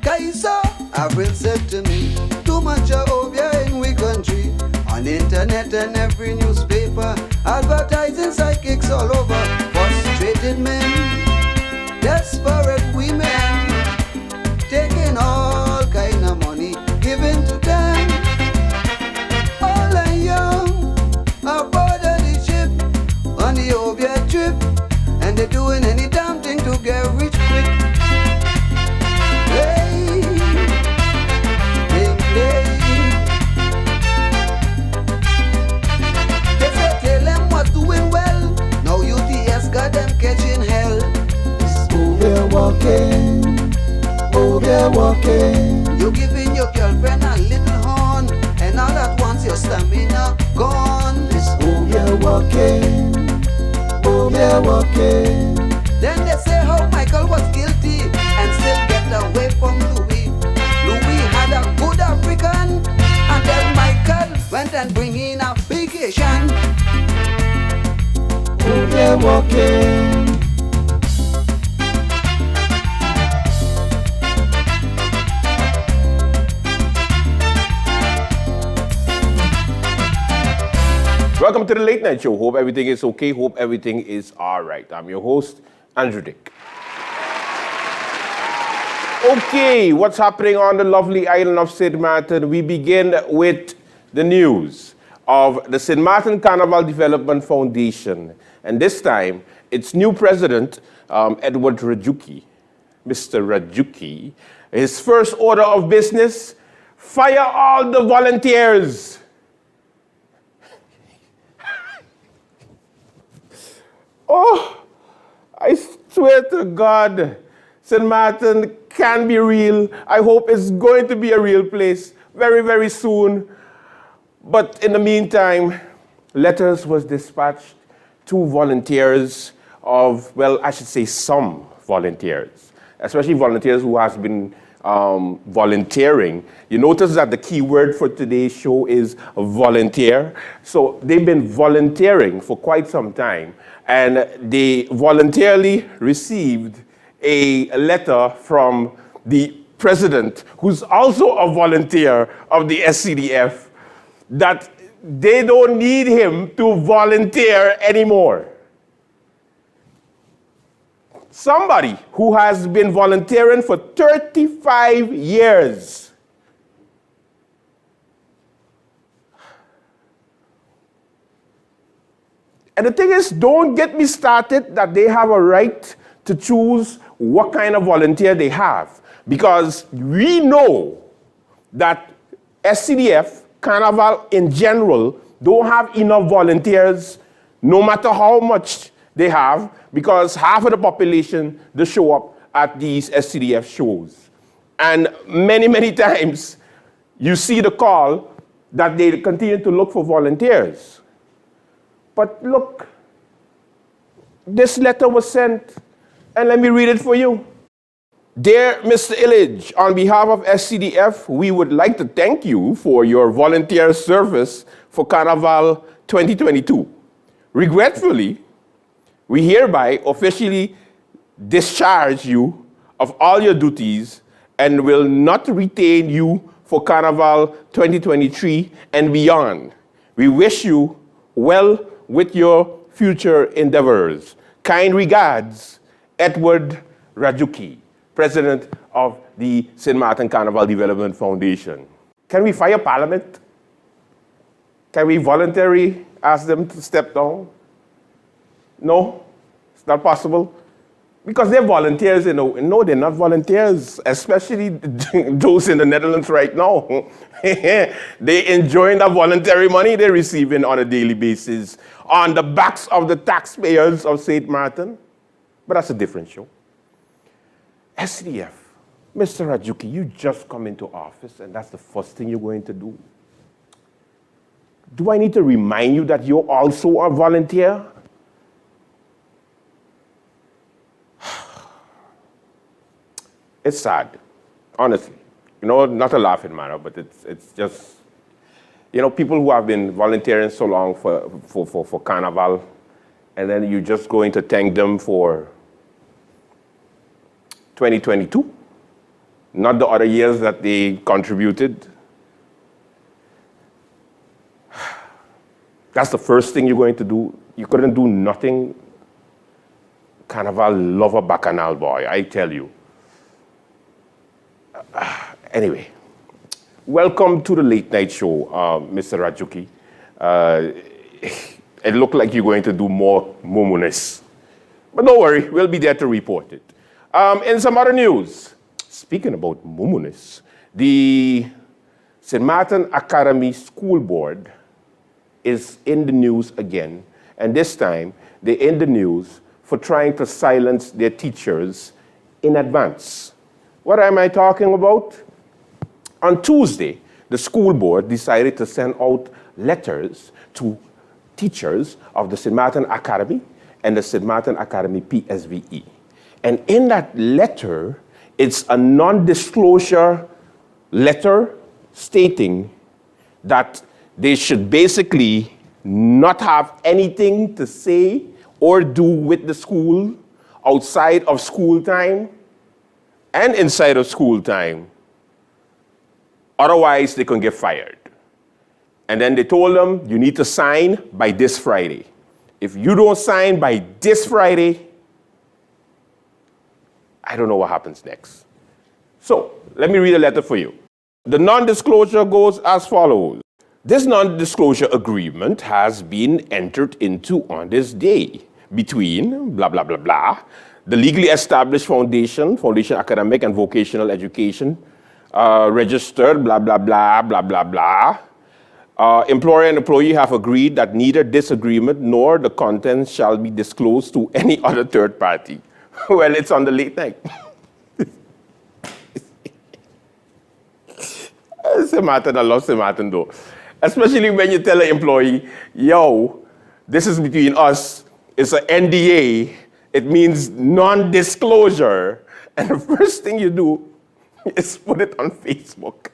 Kaiser Avril said to me, too much obia in we country. On internet and every newspaper, advertising psychics all over. Frustrated men, desperate women, taking all kind of money, giving to them. All are young, aboard of the ship, on the obia trip, and they're doing any damn thing to get rich quick. Hey, ding, ding. They say tell them what's doing well, now UTS got them catching hell. Obia walking. You giving your girlfriend a little horn, and all at once your stamina gone. It's obia walking. Then they say how Michael was guilty and still get away from Louis. Louis had a good African, and then Michael went and bring in a vacation. Obia walking. Welcome to the Late Night Show. Hope everything is okay. Hope everything is all right. I'm your host, Andrew Dick. Okay, what's happening on the lovely island of St. Martin? We begin with the news of the St. Martin Carnival Development Foundation. And this time, its new president, Edward Rajuki, Mr. Rajuki, his first order of business, fire all the volunteers. Oh, I swear to God, St. Martin can be real. I hope it's going to be a real place very, very soon. But in the meantime, letters was dispatched to volunteers of, well, I should say some volunteers, especially volunteers who has been volunteering. You notice that the key word for today's show is volunteer. So they've been volunteering for quite some time. And they voluntarily received a letter from the president, who's also a volunteer of the SCDF, that they don't need him to volunteer anymore. Somebody who has been volunteering for 35 years. And the thing is, don't get me started that they have a right to choose what kind of volunteer they have. Because we know that SCDF, Carnival in general, don't have enough volunteers, no matter how much they have, because half of the population, they show up at these SCDF shows. And many, many times, you see the call that they continue to look for volunteers. But look, this letter was sent, and let me read it for you. Dear Mr. Illich, on behalf of SCDF, we would like to thank you for your volunteer service for Carnival 2022. Regretfully, we hereby officially discharge you of all your duties and will not retain you for Carnival 2023 and beyond. We wish you well with your future endeavors. Kind regards, Edward Rajuki, President of the St. Martin Carnival Development Foundation. Can we fire Parliament? Can we voluntarily ask them to step down? No, it's not possible. Because they're volunteers, you know. No, they're not volunteers, especially those in the Netherlands right now. They're enjoying the voluntary money they're receiving on a daily basis on the backs of the taxpayers of St. Martin. But that's a different show. SCDF, Mr. Rajuki, you just come into office and that's the first thing you're going to do. Do I need to remind you that you're also a volunteer? It's sad, honestly. You know, not a laughing matter, but it's just, you know, people who have been volunteering so long for Carnival, and then you're just going to thank them for 2022. not the other years that they contributed. That's the first thing you're going to do. You couldn't do nothing. Carnival lover bacchanal boy, I tell you. Anyway, welcome to the late night show, Mr. Rajuki. It looked like you're going to do more mumuness. But don't worry, we'll be there to report it. In some other news, speaking about mumuness, the St. Martin Academy School Board is in the news again, and this time they're in the news for trying to silence their teachers in advance. What am I talking about? On Tuesday, the school board decided to send out letters to teachers of the St. Martin Academy and the St. Martin Academy PSVE. And in that letter, it's a non-disclosure letter stating that they should basically not have anything to say or do with the school outside of school time and inside of school time. Otherwise, they can get fired. And then they told them, you need to sign by this Friday. If you don't sign by this Friday, I don't know what happens next. So, let me read a letter for you. The non-disclosure goes as follows. This non-disclosure agreement has been entered into on this day between blah, blah, blah, blah, the legally established Foundation Academic and Vocational Education, registered, blah, blah, blah, blah, blah, blah. Employer and employee have agreed that neither this agreement nor the contents shall be disclosed to any other third party. Well, it's on the late night. St. Martin, I love St. Martin though. Especially when you tell an employee, yo, this is between us, it's an NDA, it means non-disclosure. And the first thing you do is put it on Facebook.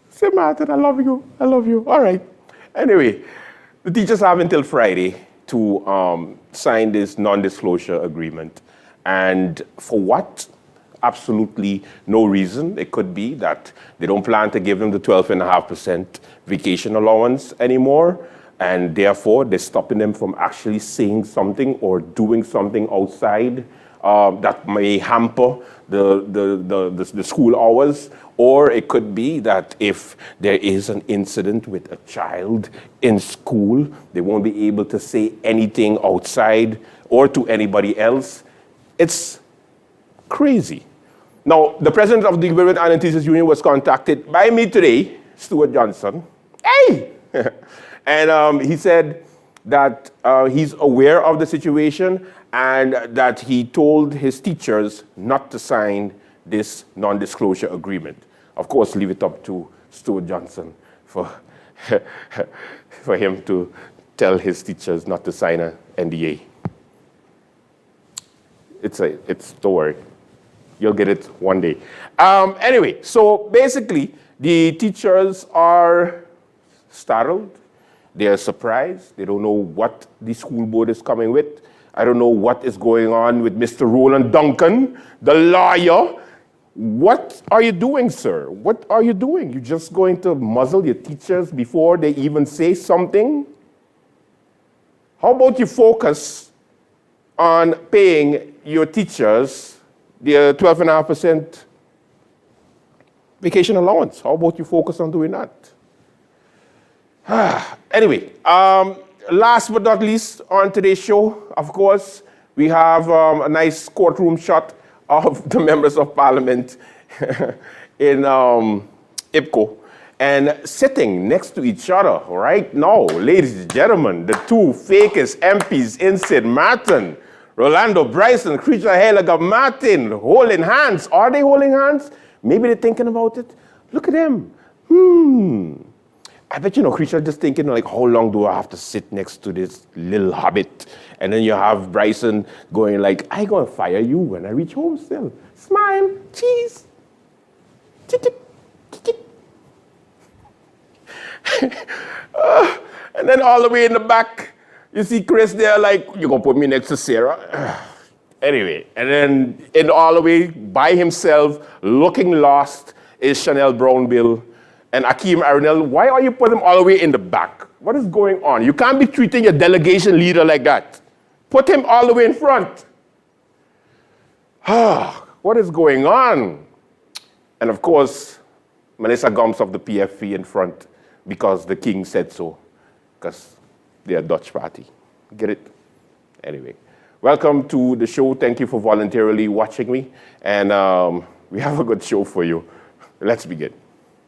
St. Martin, I love you. I love you. All right. Anyway, the teachers have until Friday to sign this non-disclosure agreement. And for what? Absolutely no reason. It could be that they don't plan to give them the 12.5% vacation allowance anymore, and therefore they're stopping them from actually saying something or doing something outside that may hamper the school hours. Or it could be that if there is an incident with a child in school, they won't be able to say anything outside or to anybody else. It's crazy. Now, the president of the Women and Teachers Union was contacted by me today, Stuart Johnson. Hey! And he said that he's aware of the situation and that he told his teachers not to sign this non-disclosure agreement. Of course, leave it up to Stuart Johnson for him to tell his teachers not to sign an NDA. Don't worry. You'll get it one day. Anyway, so basically, the teachers are startled. They are surprised. They don't know what the school board is coming with. I don't know what is going on with Mr. Roland Duncan, the lawyer. What are you doing, sir? What are you doing? You're just going to muzzle your teachers before they even say something? How about you focus on paying your teachers their 12.5% vacation allowance? How about you focus on doing that? Anyway, last but not least on today's show, of course, we have a nice courtroom shot of the members of Parliament in IPCO. And sitting next to each other right now, ladies and gentlemen, the two fakest MPs in St. Martin, Rolando Bryson, Creature Helaga Martin, holding hands. Are they holding hands? Maybe they're thinking about it. Look at them. I bet Creature just thinking like, how long do I have to sit next to this little hobbit? And then you have Bryson going like, I gonna fire you when I reach home still. Smile, cheese. And then all the way in the back, You see Chris there, like, you're going to put me next to Sarah? Anyway, and then in all the way, by himself, looking lost, is Chanel Brownbill and Akeem Arinel. Why are you putting him all the way in the back? What is going on? You can't be treating your delegation leader like that. Put him all the way in front. What is going on? And of course, Melissa Gums of the PFP in front because the king said so, because they're a Dutch party. Get it? Anyway, welcome to the show. Thank you for voluntarily watching me. And we have a good show for you. Let's begin.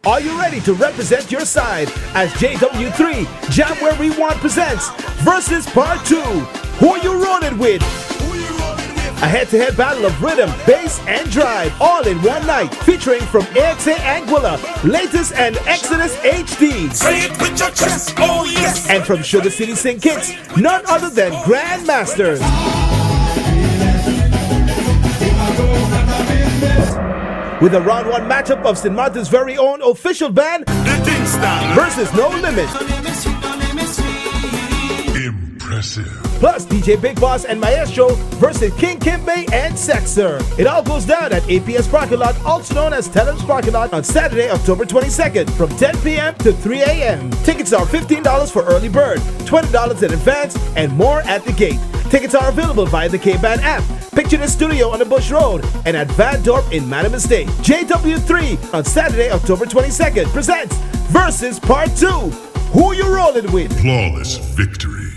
Are you ready to represent your side as JW3 Jam Where We Want presents versus Part 2? Who are you rolling with? A head-to-head battle of rhythm, bass, and drive, all in one night, featuring from AXA Anguilla, latest and Exodus HD. Say it with your chest, oh yes! And from Sugar City Sing Kicks, none other than Grandmasters. With a round one matchup of St. Martin's very own official band, The Kingston versus No Limit. Impressive. Plus DJ Big Boss and Maestro versus King Kimbe and Sexer. It all goes down at APS Parking Lot, also known as Tellem's Parking Lot, on Saturday, October 22nd from 10 p.m. to 3 a.m. Tickets are $15 for early bird, $20 in advance, and more at the gate. Tickets are available via the K-Band app. Picture the studio on the Bush Road and at Van Dorp in Madam Estate. JW3 on Saturday, October 22nd presents versus Part 2. Who you rolling with? Flawless victory.